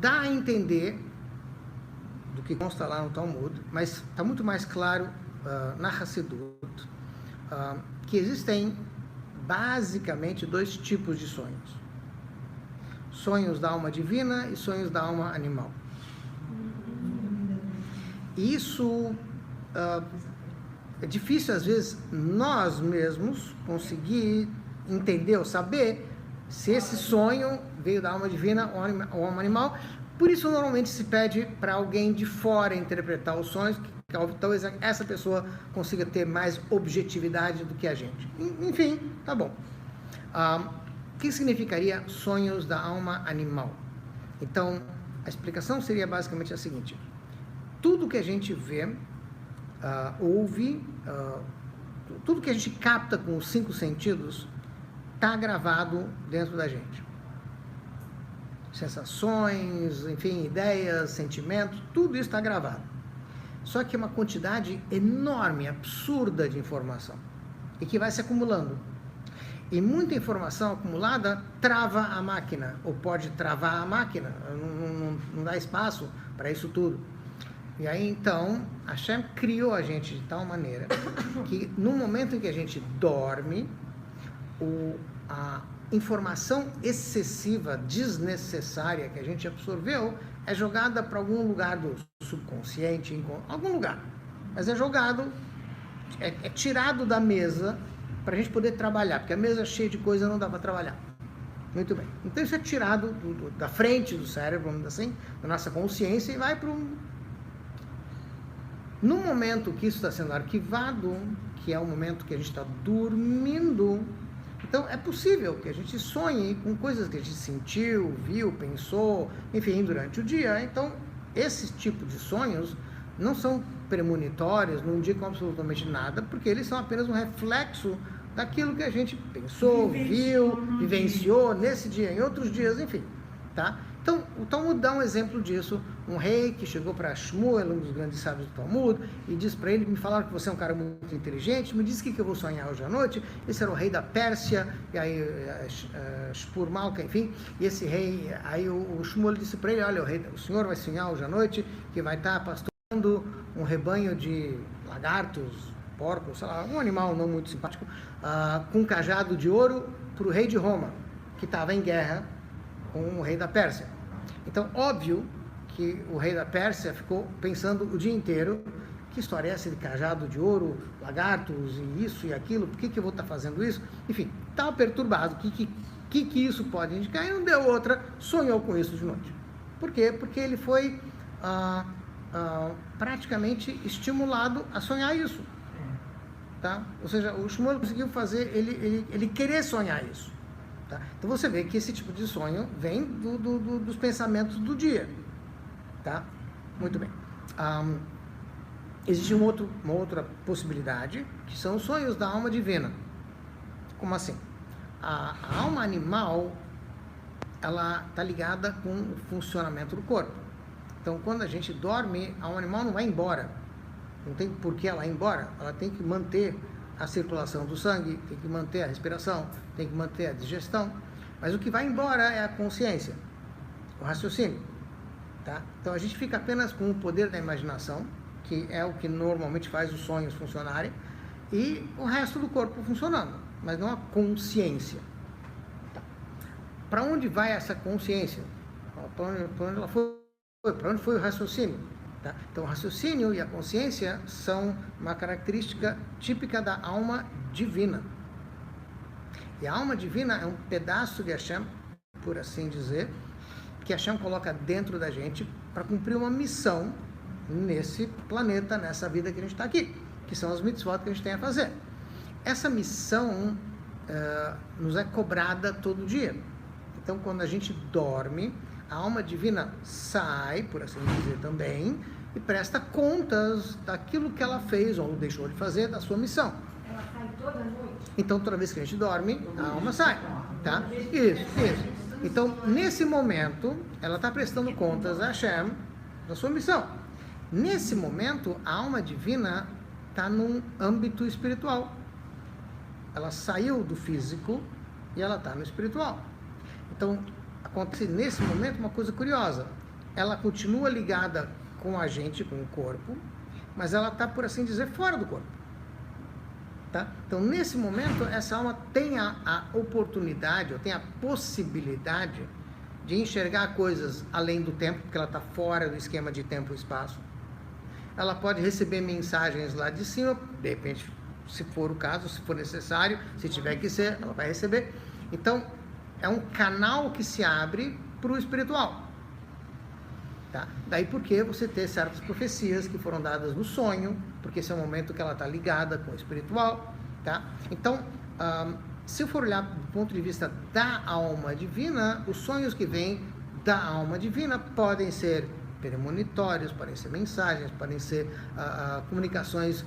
dá a entender do que consta lá no Talmud, mas está muito mais claro na Hassidut, que existem basicamente 2 tipos de sonhos. Sonhos da alma divina e sonhos da alma animal. E isso é difícil, às vezes, nós mesmos conseguir entender ou saber se esse sonho veio da alma divina ou alma animal. Por isso, normalmente, se pede para alguém de fora interpretar os sonhos, que talvez essa pessoa consiga ter mais objetividade do que a gente. Enfim, tá bom. O que significaria sonhos da alma animal? Então, a explicação seria basicamente a seguinte: tudo que a gente vê, ouve, tudo que a gente capta com os 5 sentidos, está gravado dentro da gente. Sensações, enfim, ideias, sentimentos, tudo isso está gravado. Só que é uma quantidade enorme, absurda de informação, e que vai se acumulando. E muita informação acumulada trava a máquina, ou pode travar a máquina, não dá espaço para isso tudo. E aí, então, Hashem criou a gente de tal maneira que, no momento em que a gente dorme, a informação excessiva, desnecessária que a gente absorveu é jogada para algum lugar do subconsciente, algum lugar. Mas é jogado, é tirado da mesa para a gente poder trabalhar, porque a mesa cheia de coisa não dá para trabalhar. Muito bem. Então isso é tirado da frente do cérebro, vamos dizer assim, da nossa consciência, e vai para um... No momento que isso está sendo arquivado, que é o momento que a gente está dormindo, então é possível que a gente sonhe com coisas que a gente sentiu, viu, pensou, enfim, durante o dia. Então, esse tipo de sonhos não são premonitórios, não indicam absolutamente nada, porque eles são apenas um reflexo daquilo que a gente pensou, viu, vivenciou nesse dia, em outros dias, enfim, tá? Então, o Talmud dá um exemplo disso. Um rei que chegou para Shmuel, um dos grandes sábios do Talmud, e disse para ele: me falaram que você é um cara muito inteligente, me diz o que eu vou sonhar hoje à noite. Esse era o rei da Pérsia, e aí Shpurmalka, enfim, e esse rei, aí o Shmuel disse para ele: olha, o senhor vai sonhar hoje à noite que vai estar pastoreando um rebanho de lagartos, porcos, sei lá, um animal não muito simpático, com um cajado de ouro para o rei de Roma, que estava em guerra com o rei da Pérsia. Então, óbvio que o rei da Pérsia ficou pensando o dia inteiro: que história é essa de cajado de ouro, lagartos e isso e aquilo, por que eu vou estar fazendo isso? Enfim, estava perturbado, o que isso pode indicar? E não deu outra, sonhou com isso de noite. Por quê? Porque ele foi praticamente estimulado a sonhar isso. Tá? Ou seja, o Shmuel conseguiu fazer ele querer sonhar isso. Tá? Então você vê que esse tipo de sonho vem dos pensamentos do dia. Tá? Muito bem. Existe uma outra possibilidade, que são os sonhos da alma divina. Como assim? A alma animal, ela está ligada com o funcionamento do corpo. Então, quando a gente dorme, a alma animal não vai embora. Não tem por que ela ir embora. Ela tem que manter a circulação do sangue, tem que manter a respiração, tem que manter a digestão. Mas o que vai embora é a consciência, o raciocínio. Tá? Então a gente fica apenas com o poder da imaginação, que é o que normalmente faz os sonhos funcionarem, e o resto do corpo funcionando, mas não a consciência. Tá? Para onde vai essa consciência? Para onde ela foi? Para onde foi o raciocínio? Tá? Então o raciocínio e a consciência são uma característica típica da alma divina. E a alma divina é um pedaço de Hashem, por assim dizer, que Hashem coloca dentro da gente para cumprir uma missão nesse planeta, nessa vida que a gente está aqui, que são as mitzvot que a gente tem a fazer. Essa missão nos é cobrada todo dia. Então, quando a gente dorme, a alma divina sai, por assim dizer também, e presta contas daquilo que ela fez ou deixou de fazer, da sua missão. Ela sai toda noite? Então, toda vez que a gente dorme, a alma sai. Tá? Isso. Então, nesse momento, ela está prestando contas a Hashem da sua missão. Nesse momento, a alma divina está num âmbito espiritual. Ela saiu do físico e ela está no espiritual. Então, acontece nesse momento uma coisa curiosa. ela continua ligada com a gente, com o corpo, mas ela está, por assim dizer, fora do corpo. Tá? Então, nesse momento, essa alma tem a oportunidade, ou tem a possibilidade de enxergar coisas além do tempo, porque ela está fora do esquema de tempo e espaço. Ela pode receber mensagens lá de cima, de repente, se for o caso, se for necessário, se tiver que ser, ela vai receber. Então, é um canal que se abre para o espiritual. Tá? Daí porque você ter certas profecias que foram dadas no sonho, porque esse é o momento que ela está ligada com o espiritual. Tá? Então, se eu for olhar do ponto de vista da alma divina, os sonhos que vêm da alma divina podem ser premonitórios, podem ser mensagens, podem ser comunicações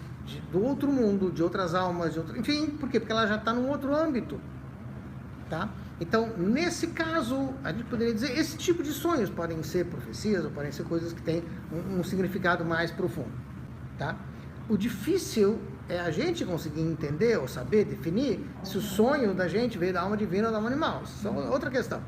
do outro mundo, de outras almas, enfim, por quê? Porque ela já está num outro âmbito. Tá? Então, nesse caso, a gente poderia dizer, esse tipo de sonhos podem ser profecias, ou podem ser coisas que têm um significado mais profundo. Tá? O difícil é a gente conseguir entender, ou saber, definir, se o sonho da gente veio da alma divina ou da alma animal. Isso é outra questão.